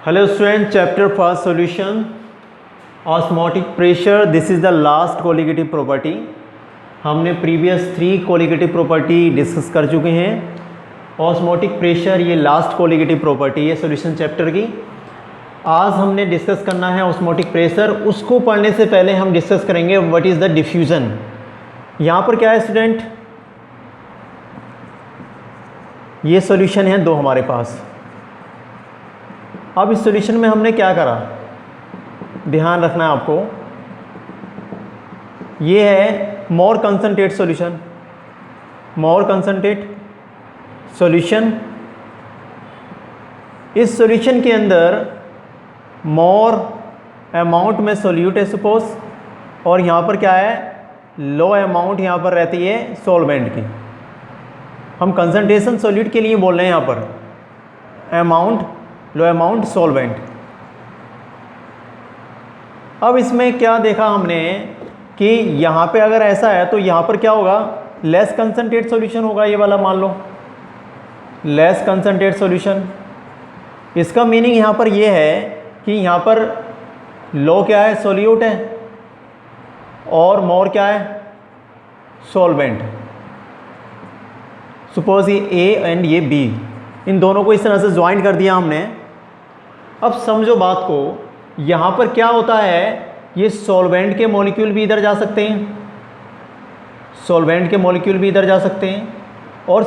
Hello student, chapter first solution, osmotic pressure. This is the last colligative property. हमने previous 3 colligative property discuss कर चुके हैं. osmotic pressure ये last colligative property है solution chapter की. आज हमने डिस्कस करना है osmotic pressure. उसको पढ़ने से पहले हम डिस्कस करेंगे व्हाट इज़ द डिफ्यूज़न. यहाँ पर क्या है स्टूडेंट, ये सॉल्यूशन है दो हमारे पास. अब इस सॉल्यूशन में हमने क्या करा, ध्यान रखना है आपको. ये है मोर कंसंट्रेट सॉल्यूशन, मोर कंसंट्रेट सॉल्यूशन. इस सॉल्यूशन के अंदर मोर अमाउंट में सोल्यूट है सपोज, और यहाँ पर क्या है, लो अमाउंट यहाँ पर रहती है सॉल्वेंट की. हम कंसंट्रेशन सोल्यूट के लिए बोल रहे हैं यहाँ पर, अमाउंट लो अमाउंट सॉल्वेंट. अब इसमें क्या देखा हमने कि यहाँ पे अगर ऐसा है तो यहाँ पर क्या होगा, लेस कंसंट्रेट सॉल्यूशन होगा. ये वाला मान लो लेस कंसंट्रेट सॉल्यूशन. इसका मीनिंग यहाँ पर ये है कि यहाँ पर लो क्या है, सोल्यूट है, और मोर क्या है, सॉल्वेंट. सपोज ये ए एंड ये बी, इन दोनों को इस तरह से ज्वाइन कर दिया हमने. अब समझो बात को, यहाँ पर क्या होता है, ये सॉल्वेंट के मॉलिक्यूल भी इधर जा सकते हैं, सॉल्वेंट के मॉलिक्यूल भी इधर जा सकते हैं, और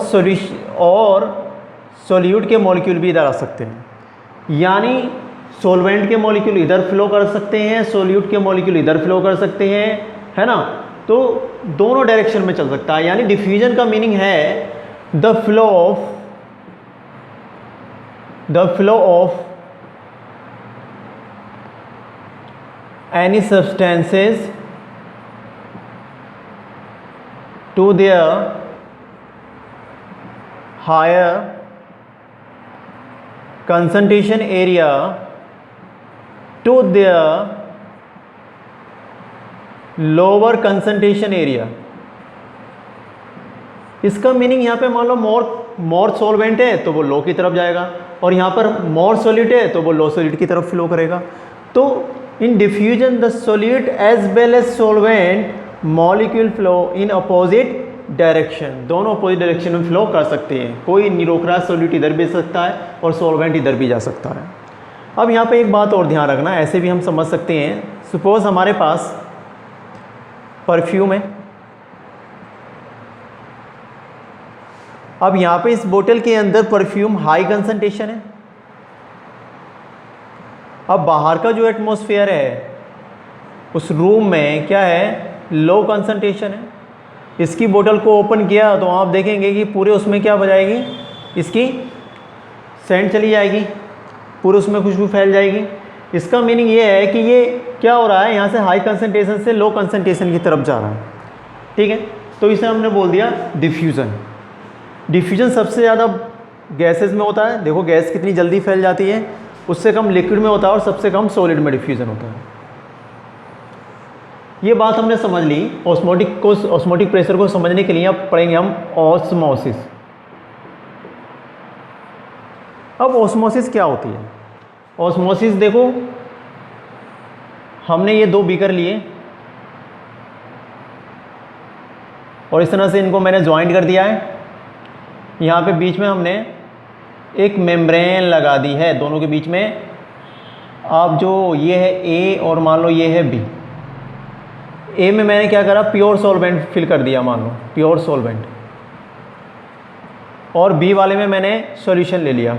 सोल्यूट के मॉलिक्यूल भी इधर आ सकते हैं. यानी सॉल्वेंट के मॉलिक्यूल इधर फ्लो कर सकते हैं, सोल्यूट के मॉलिक्यूल इधर फ्लो कर सकते हैं, है ना. तो दोनों डायरेक्शन में चल सकता है. यानी डिफ्यूजन का मीनिंग है the flow of any substances to their higher concentration area to their lower concentration area. इसका मीनिंग यहाँ पे मान लो मोर सॉल्वेंट है तो वो लो की तरफ जाएगा, और यहाँ पर मोर सोल्यूट है तो वो लो सोल्यूट की तरफ फ्लो करेगा. तो in diffusion the solute as well as solvent molecule flow in opposite direction. दोनों अपोजिट डायरेक्शन में फ्लो कर सकते हैं. कोई नहीं रोक रहा, सोल्यूट इधर भी सकता है और सॉल्वेंट इधर भी जा सकता है. अब यहाँ पे एक बात और ध्यान रखना, ऐसे भी हम समझ सकते हैं. सपोज हमारे पास परफ्यूम है. अब यहाँ पे इस बोतल के अंदर परफ्यूम हाई कंसंट्रेशन है. अब बाहर का जो एटमॉस्फेयर है उस रूम में क्या है, लो कंसंट्रेशन है. इसकी बोतल को ओपन किया तो आप देखेंगे कि पूरे उसमें क्या बजाएगी, इसकी सेंट चली जाएगी, पूरे उसमें खुशबू फैल जाएगी. इसका मीनिंग ये है कि ये क्या हो रहा है, यहाँ से हाई कंसंट्रेशन से लो कंसंट्रेशन की तरफ जा रहा है. ठीक है, तो इसे हमने बोल दिया डिफ्यूज़न. डिफ्यूज़न सबसे ज़्यादा गैसेस में होता है. देखो गैस कितनी जल्दी फैल जाती है, उससे कम लिक्विड में होता है और सबसे कम सॉलिड में डिफ्यूज़न होता है. ये बात हमने समझ ली. ऑस्मोटिक प्रेशर को समझने के लिए अब पढ़ेंगे हम ऑस्मोसिस. अब ऑस्मोसिस क्या होती है. ऑस्मोसिस देखो, हमने ये 2 बीकर लिए और इस तरह से इनको मैंने ज्वाइंट कर दिया है. यहाँ पे बीच में हमने एक मेम्ब्रेन लगा दी है दोनों के बीच में. आप जो ये है ए और मान लो ये है बी. ए में मैंने क्या करा, प्योर सॉल्वेंट फिल कर दिया, मान लो प्योर सॉल्वेंट, और बी वाले में मैंने सॉल्यूशन ले लिया.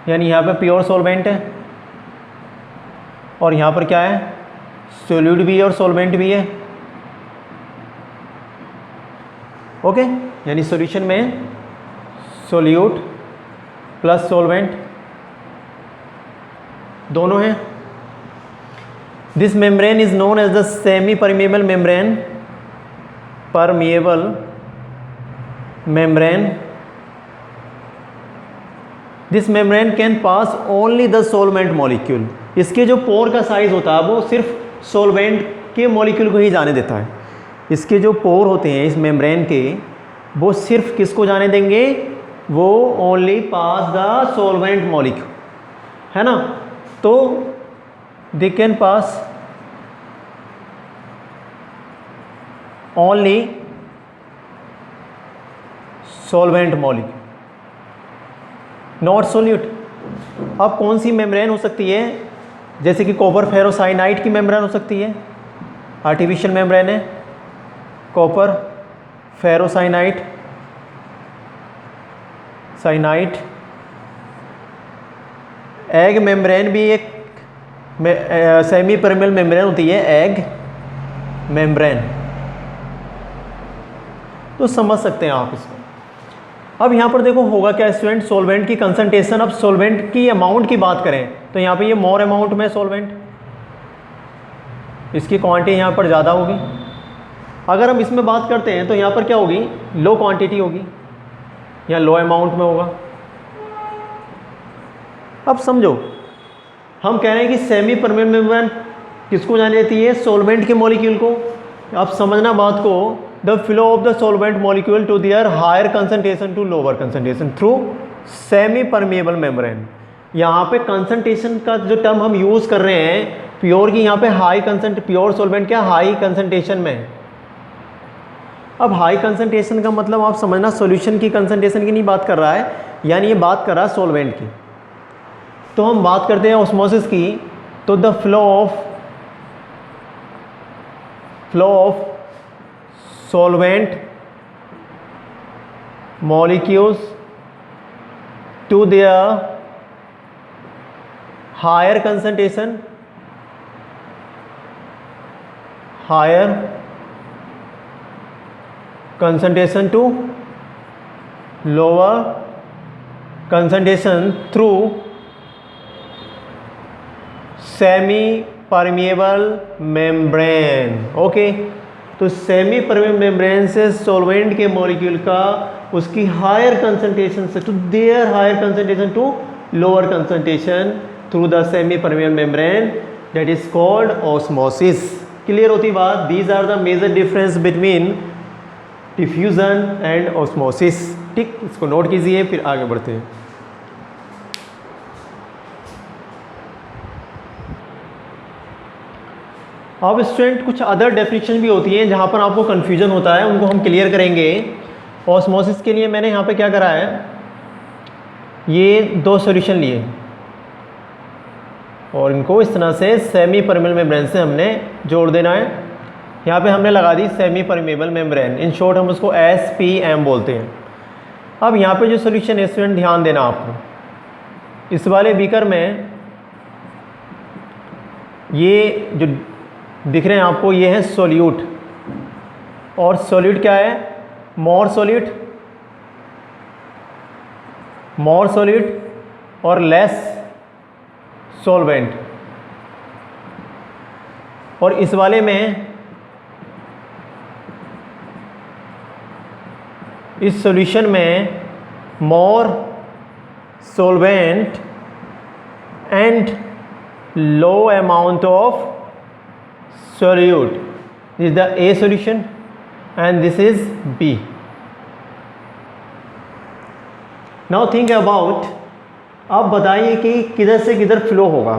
यानी यहाँ पे प्योर सॉल्वेंट है और यहाँ पर क्या है, सोल्यूट भी है और सॉल्वेंट भी है. ओके, यानी सॉल्यूशन में सोल्यूट प्लस सॉल्वेंट दोनों हैं. This membrane is known as the semi permeable membrane. Permeable membrane. This membrane can pass only the solvent molecule. इसके जो पोर का साइज होता है वो सिर्फ सॉल्वेंट के मॉलिक्यूल को ही जाने देता है. इसके जो पोर होते हैं इस मेम्ब्रेन के, वो सिर्फ किसको जाने देंगे, वो only pass the solvent molecule, है ना। तो they can pass only solvent molecule, not solute. अब कौन सी मेम्ब्रेन हो सकती है, जैसे कि कॉपर फेरोसाइनाइड की मेम्ब्रेन हो सकती है, आर्टिफिशियल मेम्ब्रेन है copper ferrocyanide cyanide. Egg membrane भी एक सेमी परमेबल मेम्ब्रेन होती है, एग मेम्ब्रेन, तो समझ सकते हैं आप इसको। अब यहाँ पर देखो होगा क्या स्टूडेंट, सॉल्वेंट की कंसंट्रेशन। अब सॉल्वेंट की अमाउंट की बात करें तो यहाँ पे ये मोर अमाउंट में सॉल्वेंट, इसकी क्वांटिटी यहाँ पर ज़्यादा होगी। अगर हम इसमें बात करते हैं तो यहाँ पर क्या होगी, लो क्वांटिटी होगी या लो अमाउंट में होगा। अब समझो, हम कह रहे हैं कि सेमी परमेबल मेम्ब्रेन किसको जानी जाती है, सॉल्वेंट के मॉलिक्यूल को। अब समझना बात को, the flow of the solvent molecule to their higher concentration to lower concentration through semi permeable membrane. यहाँ पे कंसंट्रेशन का जो टर्म हम यूज़ कर रहे हैं, प्योर की यहाँ पे हाई प्योर सॉल्वेंट क्या हाई कंसंट्रेशन में है। अब हाई कंसंट्रेशन का मतलब आप समझना सॉल्यूशन की कंसंट्रेशन की नहीं बात कर रहा है, यानी ये बात कर रहा है सॉल्वेंट की। तो हम बात करते हैं ऑस्मोसिस की, तो द फ्लो ऑफ solvent molecules to their higher concentration to lower concentration through semi permeable membrane। Okay, तो सेमी परमेबल मेम्ब्रेन से सॉल्वेंट के मॉलिक्यूल का उसकी हायर कंसंट्रेशन से to their higher concentration to lower concentration through the semi permeable membrane, that is called osmosis. Clear होती बात। These are the major difference between diffusion and osmosis. ठीक, इसको note कीजिए, फिर आगे बढ़ते हैं। अब स्टूडेंट कुछ अदर डेफिनेशन भी होती हैं जहाँ पर आपको कन्फ्यूजन होता है, उनको हम क्लियर करेंगे। ऑस्मोसिस के लिए मैंने यहाँ पे क्या करा है, ये दो सॉल्यूशन लिए और इनको इस तरह से सेमी परमेबल मेम्ब्रेन से हमने जोड़ देना है। यहाँ पे हमने लगा the semi permeable membrane, in short हम उसको SPM बोलते हैं। अब यहाँ पे जो सॉल्यूशन है स्टूडेंट ध्यान देना आपको, इस वाले बीकर में ये जो दिख रहे हैं आपको, ये है सोल्यूट, और सोल्यूट क्या है, मोर सोल्यूट और लेस सॉल्वेंट। और इस वाले में इस सॉल्यूशन में more solvent and low amount of solute. This is the A solution and this is B. Now think about, अब बताइए कि किधर से किधर फ्लो होगा।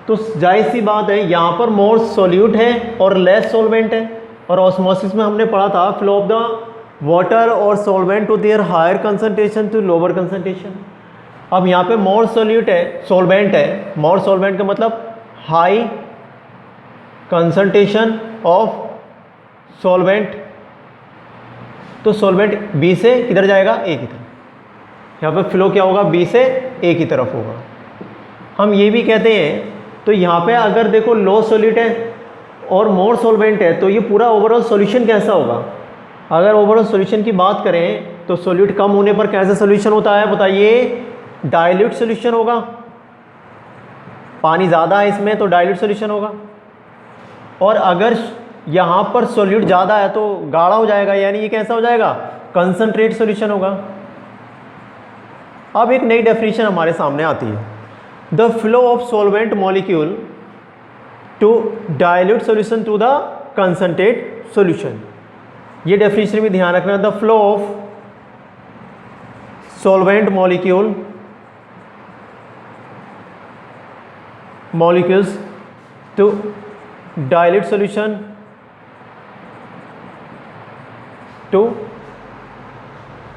तो जाहिर सी बात है, यहाँ पर मोर सोल्यूट है और लेस सॉल्वेंट है, और ऑस्मोसिस में हमने पढ़ा था फ्लो ऑफ द वाटर और solvent to their higher concentration to lower concentration. अब यहाँ पे मोर सोल्यूट है, सॉल्वेंट है, मोर सॉल्वेंट का मतलब हाई कंसंट्रेशन ऑफ सॉल्वेंट, तो सॉल्वेंट बी से किधर जाएगा, ए की तरफ। यहाँ पे फ्लो क्या होगा, बी से ए की तरफ होगा। हम ये भी कहते हैं, तो यहाँ पे अगर देखो लो सॉल्यूट है और मोर सॉल्वेंट है, तो ये पूरा ओवरऑल सॉल्यूशन कैसा होगा। अगर ओवरऑल सॉल्यूशन की बात करें तो सॉल्यूट कम होने पर कैसा सॉल्यूशन होता है बताइए, डाइल्यूट सॉल्यूशन होगा। पानी ज़्यादा है इसमें तो डाइल्यूट सॉल्यूशन होगा, और अगर यहाँ पर सॉल्यूट ज़्यादा है तो गाढ़ा हो जाएगा, यानी ये कैसा हो जाएगा, कंसंट्रेट सॉल्यूशन होगा। अब एक नई डेफिनेशन हमारे सामने आती है, the flow of solvent molecule to dilute solution to the concentrate solution. ये डेफिनेशन भी ध्यान रखना, द फ्लो ऑफ solvent molecules to dilute solution to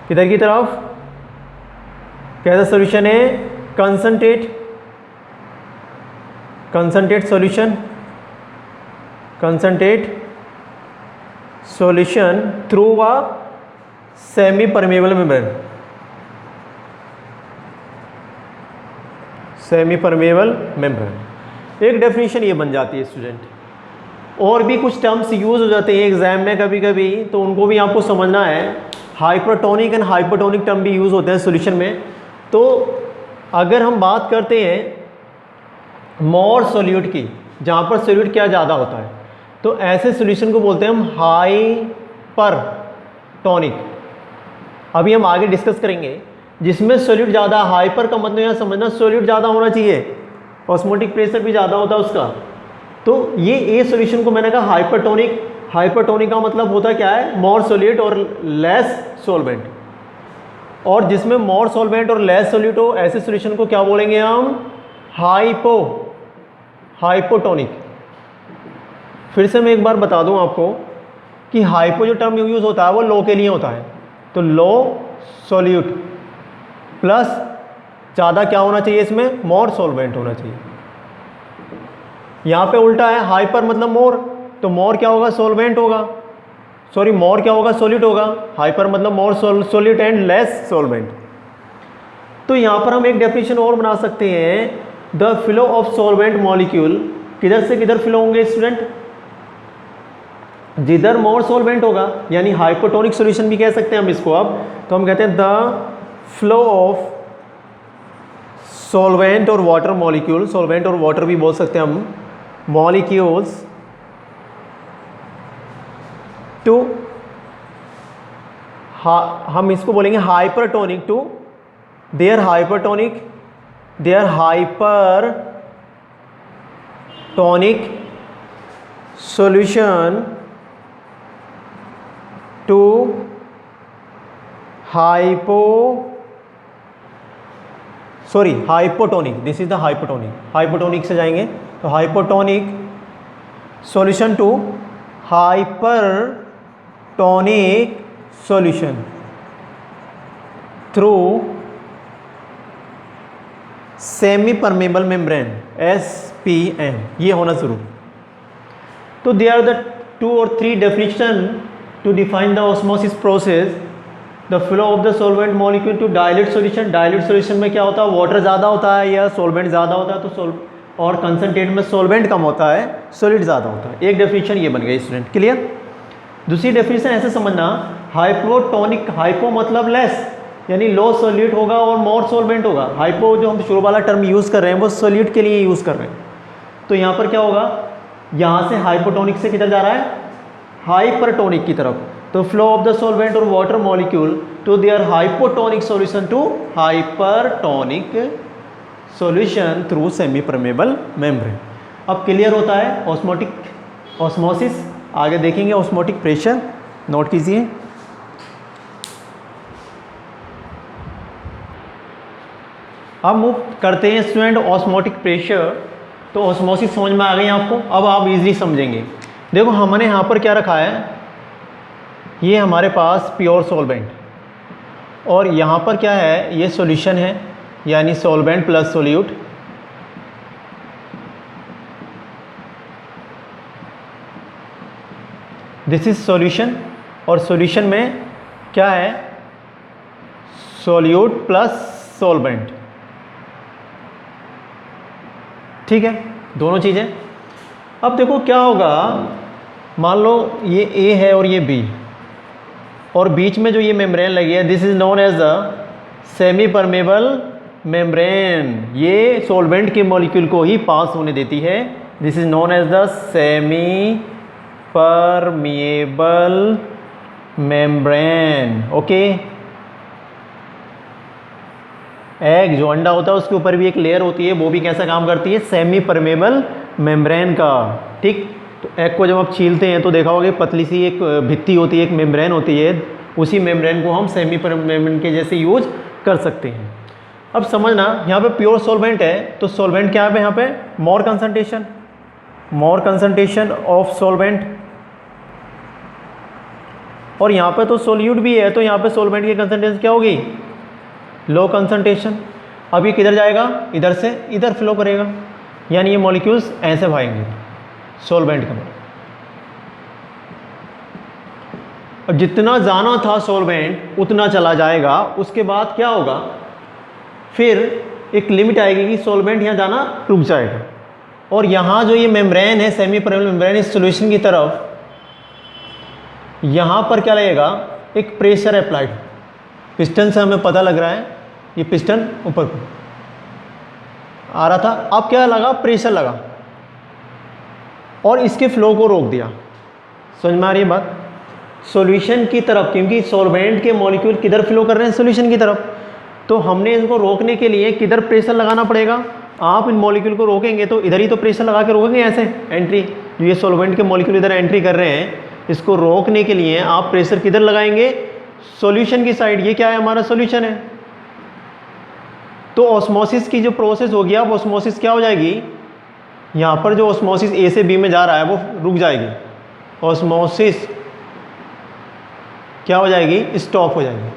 किधर की तरफ, कैसा सॉल्यूशन है, concentrate solution through a semi permeable membrane. एक डेफिनेशन ये बन जाती है स्टूडेंट। और भी कुछ टर्म्स यूज़ हो जाते हैं एग्जाम में कभी कभी, तो उनको भी आपको समझना है। हाइपरटोनिक एंड हाइपोटोनिक टर्म भी यूज़ होते हैं सॉल्यूशन में। तो अगर हम बात करते हैं मोर सोल्यूट की, जहाँ पर सोल्यूट क्या ज़्यादा होता है, तो ऐसे सॉल्यूशन को बोलते हैं हम हाइपरटोनिक। अभी हम आगे डिस्कस करेंगे जिसमें सोल्यूट ज़्यादा, हाइपर का मतलब यहाँ समझना सोल्यूट ज़्यादा होना चाहिए, ऑस्मोटिक प्रेशर भी ज़्यादा होता है उसका। तो ये ए सॉल्यूशन को मैंने कहा हाइपरटोनिक। हाइपरटोनिक का मतलब होता क्या है, मोर सोल्यूट और लेस सॉल्वेंट। और जिसमें मोर सॉल्वेंट और लेस सोल्यूट हो, ऐसे सॉल्यूशन को क्या बोलेंगे हम, हाइपोटोनिक। फिर से मैं एक बार बता दूं आपको कि हाइपो जो टर्म यूज़ होता है वो लो के लिए होता है। तो लो सोल्यूट प्लस ज़्यादा क्या होना चाहिए, इसमें मोर सॉल्वेंट होना चाहिए। यहाँ पे उल्टा है, हाइपर मतलब मोर, तो मोर क्या होगा, सोल्वेंट होगा, सॉरी मोर क्या होगा, सोल्यूट होगा। हाइपर मतलब मोर सोल्यूट एंड लेस सॉल्वेंट। तो यहाँ पर हम एक डेफिनेशन और बना सकते हैं, the flow of solvent molecule, किधर से किधर फ्लो होंगे स्टूडेंट, जिधर मोर सॉल्वेंट होगा, यानी हाइपोटोनिक सॉल्यूशन भी कह सकते हैं हम इसको। अब तो हम कहते हैं द फ्लो ऑफ सॉल्वेंट और वाटर मॉलिक्यूल, सॉल्वेंट और वाटर भी बोल सकते हैं हम, मॉलिक्यूल्स टू, हम इसको बोलेंगे hypertonic, to their hypertonic solution to hypotonic, this is the hypotonic से जाएंगे तो hypotonic solution to hypertonic solution through semi permeable membrane, SPM, ये होना जरूरी। तो they are the 2 or 3 definition to define the osmosis process, the flow of the solvent molecule to dilute solution। dilute solution में क्या होता है, water ज़्यादा होता है या सॉल्वेंट ज़्यादा होता है, तो और कंसनट्रेट में सॉल्वेंट कम होता है, सॉलिड ज़्यादा होता है। एक डेफिनेशन ये बन गई स्टूडेंट, क्लियर। दूसरी डेफिनेशन ऐसे समझना, हाइपोटोनिक, हाइपो मतलब लेस, यानी लो सोल्यूट होगा और मोर सॉल्वेंट होगा। हाइपो जो हम शुरू वाला टर्म यूज़ कर रहे हैं वो सोल्यूट के लिए यूज़ कर रहे हैं। तो यहाँ पर क्या होगा, यहाँ से हाइपोटोनिक से किधर जा रहा है, हाइपरटोनिक की तरफ। तो फ्लो ऑफ द सॉल्वेंट और water molecule to their hypotonic solution to hypertonic solution through semi permeable membrane. अब क्लियर होता है ऑस्मोसिस। आगे देखेंगे ऑस्मोटिक प्रेशर, नोट कीजिए। अब मूव करते हैं स्टूडेंट ऑस्मोटिक प्रेशर। तो ऑस्मोसिस समझ में आ गई आपको, अब आप इजीली समझेंगे। देखो हमने यहाँ पर क्या रखा है, ये हमारे पास प्योर सॉल्वेंट, और यहाँ पर क्या है, ये सॉल्यूशन है, यानी solvent plus solute. This is solution, और सॉल्यूशन में क्या है, सोल्यूट प्लस सॉल्वेंट, ठीक है, दोनों चीज़ें। अब देखो क्या होगा, मान लो ये A है और ये B, और बीच में जो ये मेम्ब्रेन लगी है, this is known as the semi permeable membrane. ये सॉल्वेंट के मॉलिक्यूल को ही पास होने देती है। This is known as the semi permeable membrane. Okay, egg जो अंडा होता है उसके ऊपर भी एक लेयर होती है, वो भी कैसा काम करती है, सेमी परमेबल मेम्ब्रेन का, ठीक। तो एग को जब आप छीलते हैं तो देखा होगा पतली सी एक भित्ति होती है, एक मेम्ब्रेन होती है, उसी मेम्ब्रेन को हम सेमी परमेबल के जैसे यूज कर सकते हैं। अब समझना, यहाँ पे प्योर सॉल्वेंट है तो सॉल्वेंट क्या है यहाँ पे, मोर कंसंट्रेशन ऑफ सॉल्वेंट, और यहाँ पे तो सोल्यूट भी है तो यहाँ पे सॉल्वेंट की कंसंट्रेशन क्या होगी, लो कंसंट्रेशन। अब ये किधर जाएगा, इधर से इधर फ्लो करेगा, यानी ये मॉलिक्यूल्स ऐसे भागेंगे सॉल्वेंट के अंदर। अब जितना जाना था सॉल्वेंट उतना चला जाएगा, उसके बाद क्या होगा, फिर एक लिमिट आएगी कि सॉल्वेंट यहाँ जाना रुक जाएगा, और यहाँ जो ये मेम्ब्रेन है, सेमी परमेबल मेम्ब्रेन, इस सॉल्यूशन की तरफ यहाँ पर क्या लगेगा, एक प्रेशर अप्लाइड। पिस्टन से हमें पता लग रहा है ये पिस्टन ऊपर को आ रहा था, अब क्या लगा, प्रेशर लगा और इसके फ्लो को रोक दिया। समझ में आ रही है बात, सॉल्यूशन की तरफ, क्योंकि सॉल्वेंट के मॉलिक्यूल किधर फ्लो कर रहे हैं, सॉल्यूशन की तरफ, तो हमने इनको रोकने के लिए किधर प्रेशर लगाना पड़ेगा। आप इन मॉलिक्यूल को रोकेंगे तो इधर ही तो प्रेशर लगा के रोकेंगे, ऐसे एंट्री, जो ये सॉल्वेंट के मॉलिक्यूल इधर एंट्री कर रहे हैं, इसको रोकने के लिए आप प्रेशर किधर लगाएंगे, सॉल्यूशन की साइड। ये क्या है, हमारा सॉल्यूशन है। तो ऑस्मोसिस की जो प्रोसेस होगी, अब ऑस्मोसिस क्या हो जाएगी, यहाँ पर जो ऑस्मोसिस ए से बी में जा रहा है वो रुक जाएगी, ऑस्मोसिस क्या हो जाएगी, स्टॉप हो जाएगी।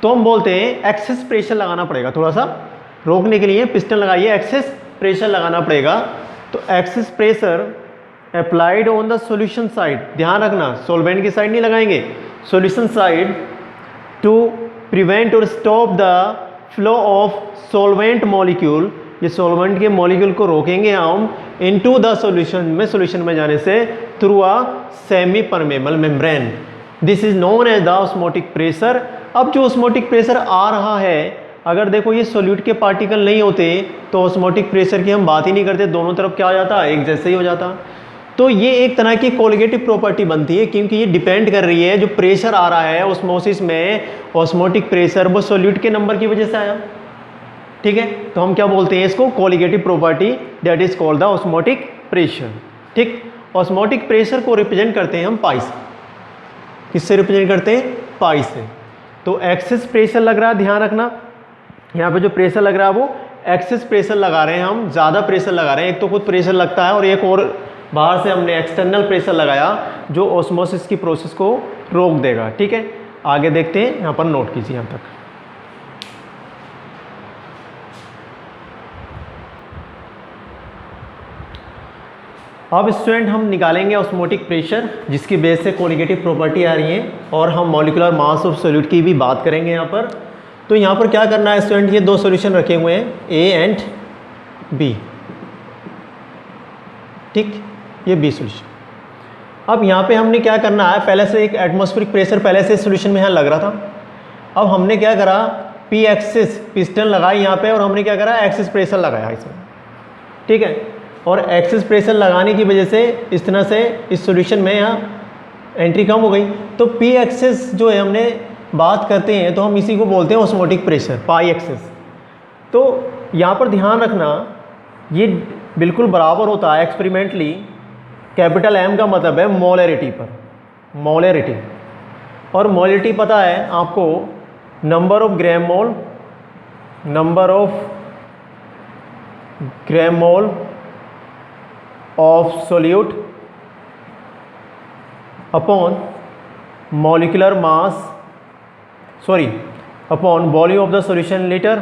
तो हम बोलते हैं एक्सेस प्रेशर लगाना पड़ेगा, थोड़ा सा रोकने के लिए पिस्टन लगाइए, एक्सेस प्रेशर लगाना पड़ेगा। तो excess pressure applied on the solution side, ध्यान रखना सॉल्वेंट की साइड नहीं लगाएंगे, सॉल्यूशन साइड, टू प्रिवेंट और stop the flow of solvent molecule. ये सॉल्वेंट के मॉलिक्यूल को रोकेंगे हम इनटू द सॉल्यूशन में जाने से, through a semi permeable membrane. This is known as the osmotic pressure. अब जो ऑस्मोटिक प्रेशर आ रहा है, अगर देखो ये सोल्यूट के पार्टिकल नहीं होते तो ऑस्मोटिक प्रेशर की हम बात ही नहीं करते, दोनों तरफ क्या हो जाता, एक जैसे ही हो जाता। तो ये एक तरह की कोलिगेटिव प्रॉपर्टी बनती है, क्योंकि ये डिपेंड कर रही है, जो प्रेशर आ रहा है ऑस्मोसिस में, ऑस्मोटिक प्रेशर, वो सोल्यूट के नंबर की वजह से आया। ठीक है, तो हम क्या बोलते हैं इसको, colligative property, that is called the osmotic pressure. ठीक, ऑस्मोटिक प्रेशर को रिप्रेजेंट करते हैं हम पाई से। किससे रिप्रेजेंट करते हैं, पाई से। तो एक्सेस प्रेशर लग रहा है, ध्यान रखना यहाँ पे जो प्रेशर लग रहा है वो एक्सेस प्रेशर लगा रहे हैं हम, ज़्यादा प्रेशर लगा रहे हैं। एक तो खुद प्रेशर लगता है और एक और बाहर से हमने एक्सटर्नल प्रेशर लगाया जो ऑस्मोसिस की प्रोसेस को रोक देगा। ठीक है, आगे देखते हैं, यहाँ पर नोट कीजिए यहाँ तक। अब स्टूडेंट हम निकालेंगे ऑस्मोटिक प्रेशर, जिसकी बेस से कोलिगेटिव प्रॉपर्टी आ रही है, और हम मॉलिक्यूलर मास ऑफ सोल्यूट की भी बात करेंगे यहाँ पर। तो यहाँ पर क्या करना है स्टूडेंट, ये दो सॉल्यूशन रखे हुए हैं ए एंड बी। ठीक, ये बी सॉल्यूशन। अब यहाँ पे हमने क्या करना है, पहले से एक एटमॉस्फेरिक प्रेशर पहले से सॉल्यूशन में यहाँ लग रहा था। अब हमने क्या करा, पी एक्सिस पिस्टन लगाई यहाँ पे, और हमने क्या करा, एक्सिस प्रेशर लगाया इसमें। ठीक है, और एक्सिस प्रेशर लगाने की वजह से इस तरह से इस सॉल्यूशन में यहाँ एंट्री कम हो गई। तो पी एक्सिस जो है, हमने बात करते हैं तो हम इसी को बोलते हैं ऑस्मोटिक प्रेशर, पाई एक्सिस। तो यहाँ पर ध्यान रखना, ये बिल्कुल बराबर होता है एक्सपेरिमेंटली, कैपिटल एम का मतलब है मोलरिटी पर, मोलरिटी। और मोलरिटी पता है आपको, number of gram mole, number of gram mole of solute upon molecular mass, sorry upon volume of the solution litre,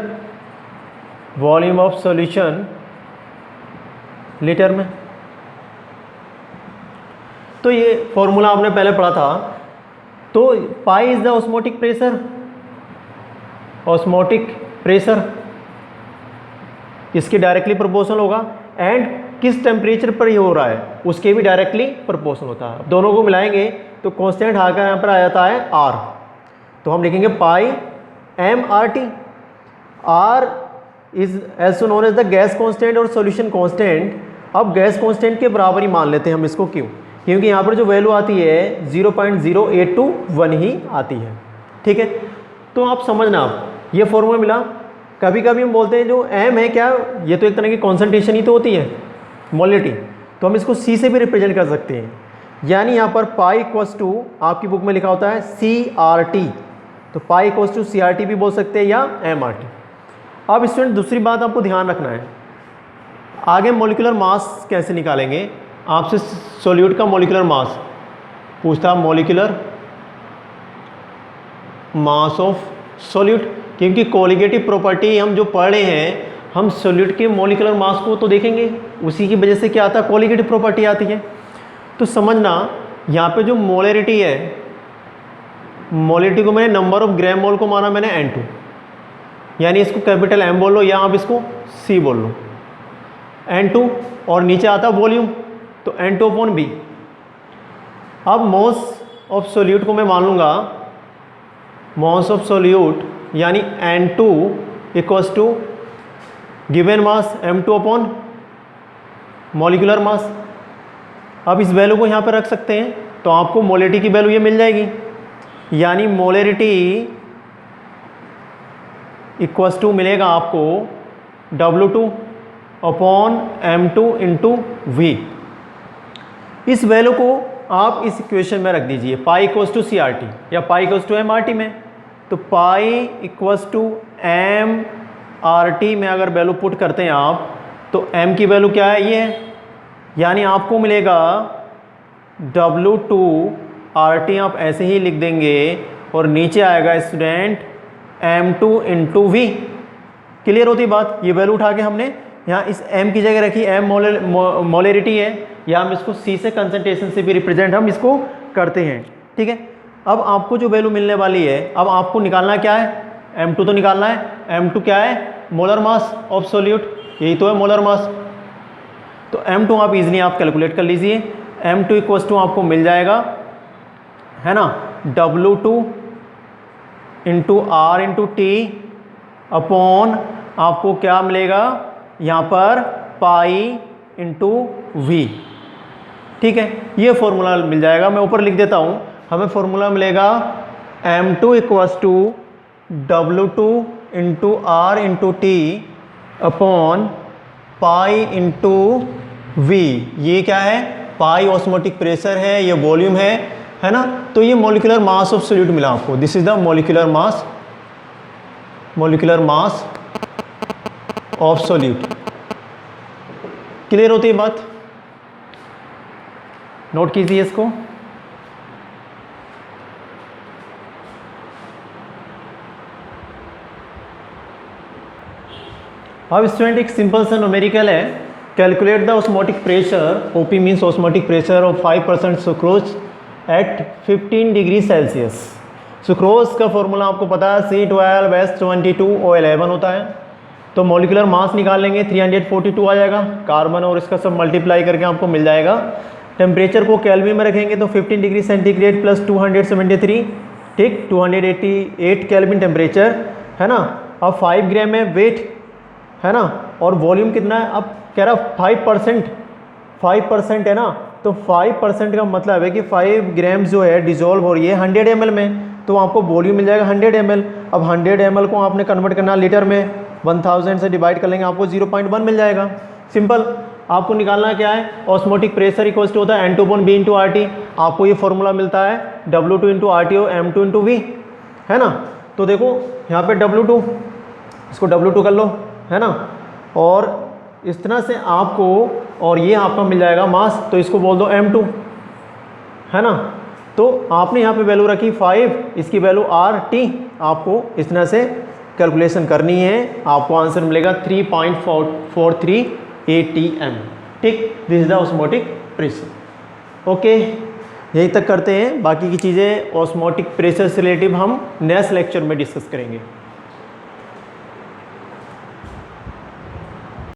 volume of solution litre में। तो ये फॉर्मूला आपने पहले पढ़ा था। तो pi is the osmotic pressure, osmotic pressure इसके directly proportional होगा, एंड किस टेम्परेचर पर ये हो रहा है उसके भी डायरेक्टली प्रोपोर्शनल होता है। दोनों को मिलाएंगे तो कांस्टेंट आकर यहाँ पर आ जाता है आर। तो हम लिखेंगे pi M R T. R is also known as the gas constant और सॉल्यूशन कांस्टेंट। अब गैस कांस्टेंट के बराबर ही मान लेते हैं हम इसको, क्यों, क्योंकि यहाँ पर जो वैल्यू आती है 0.0821 ही आती है। ठीक है, तो आप समझना, आप ये फॉर्मूला मिला। कभी कभी हम बोलते हैं जो एम है क्या, ये तो एक तरह की कॉन्सेंट्रेशन ही तो होती है, मोलिटी, तो हम इसको सी से भी रिप्रेजेंट कर सकते हैं। यानी यहाँ पर पाई इक्वल्स टू, आपकी बुक में लिखा होता है सी आर टी। तो पाई इक्वल्स टू CRT भी बोल सकते हैं या MRT। अब स्टूडेंट दूसरी बात आपको ध्यान रखना है, आगे मॉलिक्यूलर मास कैसे निकालेंगे। आपसे सॉल्यूट का मॉलिक्यूलर मास पूछता, मॉलिक्यूलर मास ऑफ सॉल्यूट, क्योंकि कोलिगेटिव प्रॉपर्टी हम जो पढ़ रहे हैं, हम सॉल्यूट के मॉलिक्यूलर मास को तो देखेंगे, उसी की वजह से क्या आता है, कोलिगेटिव प्रॉपर्टी आती है। तो समझना यहाँ पे जो मोलरिटी है, मोलरिटी को मैंने नंबर ऑफ ग्राम मोल को माना मैंने N2, यानी इसको कैपिटल M बोल लो या आप इसको C बोल लो, N2, और नीचे आता वॉल्यूम तो N2/V। अब मॉस ऑफ सोल्यूट को मैं मान लूँगा मॉस ऑफ सोल्यूट यानी N2 equals to given mass M2 molecular mass. अब इस वैल्यू को यहाँ पर रख सकते हैं तो आपको मोलरिटी की वैल्यू ये मिल जाएगी, यानी मोलरिटी इक्वल्स टू मिलेगा आपको W2/M2 × V। इस वैल्यू को आप इस इक्वेशन में रख दीजिए, पाई इक्वल्स टू CRT या पाई इक्वल्स टू MRT में। तो पाई इक्वल्स टू MRT में अगर वैल्यू पुट करते हैं आप, तो M की वैल्यू क्या है, ये है, यानी आपको मिलेगा W2RT, आप ऐसे ही लिख देंगे और नीचे आएगा स्टूडेंट M2 × V। क्लियर होती बात। ये वैल्यू उठा के हमने यहाँ इस M की जगह रखी, M मोलरिटी है, या हम इसको C से कंसंट्रेशन से भी रिप्रेजेंट हम इसको करते हैं। ठीक है, अब आपको जो वैल्यू मिलने वाली है, अब आपको निकालना क्या है, M2 तो निकालना है। M2 क्या है, मोलर मास ऑफ सोल्यूट, यही तो है मोलर मास। तो M2 आप इजीली आप कैलकुलेट कर लीजिए, M2 इक्वल्स टू आपको मिल जाएगा, है ना, W2 × R × T अपॉन आपको क्या मिलेगा यहाँ पर पाई × V। ठीक है, ये फॉर्मूला मिल जाएगा, मैं ऊपर लिख देता हूँ। हमें फॉर्मूला मिलेगा M2 equals to W2 × R × T upon pi × V। ये क्या है, पाई ऑस्मोटिक प्रेशर है, ये वॉल्यूम है ना। तो ये मॉलिक्यूलर मास ऑफ सोल्यूट मिला आपको, this is the molecular mass of solute. Clear होती है बात, नोट कीजिए इसको। अब स्टूडेंट एक सिंपल सा न्यूमेरिकल है, calculate the osmotic pressure, OP means osmotic pressure of 5% sucrose at 15 degree Celsius. Sucrose का फॉर्मूला आपको पता है C12H22O11 होता है। तो मॉलिक्यूलर मास निकालेंगे 342 आ जाएगा, कार्बन और इसका सब मल्टीप्लाई करके आपको मिल जाएगा। टेम्परेचर को केल्विन में रखेंगे तो 15 डिग्री सेंटीग्रेड प्लस 273, ठीक, 288 केल्विन टेम्परेचर, है ना। अब 5 ग्राम में वेट, है ना, और वॉल्यूम कितना है, अब कह रहा 5% है ना, तो 5% का मतलब है कि 5 ग्राम जो है डिजोल्व हो रही है 100 ml में, तो आपको वॉल्यूम मिल जाएगा 100 ml। अब 100 ml को आपने कन्वर्ट करना लीटर में, 1000 से डिवाइड कर लेंगे आपको 0.1 मिल जाएगा। सिंपल, आपको निकालना क्या है, ऑस्मोटिक प्रेशर इक्वल्स टू होता है N2/V × RT। आपको ये फॉर्मूला मिलता है W2 × RT और M2 × V, है ना। तो देखो यहाँ पे W2, इसको W2 कर लो, है ना, और इस तरह से आपको, और ये आपका मिल जाएगा मास, तो इसको बोल दो M2, है ना। तो आपने यहाँ पे वैल्यू रखी 5, इसकी वैल्यू RT, आपको इस तरह से कैलकुलेशन करनी है, आपको आंसर मिलेगा 3.43 ATM। ठीक, this is the osmotic pressure. Okay, यहीं तक करते हैं, बाकी की चीज़ें ऑस्मोटिक प्रेशर से रिलेटिव हम नेक्स्ट लेक्चर में डिस्कस करेंगे।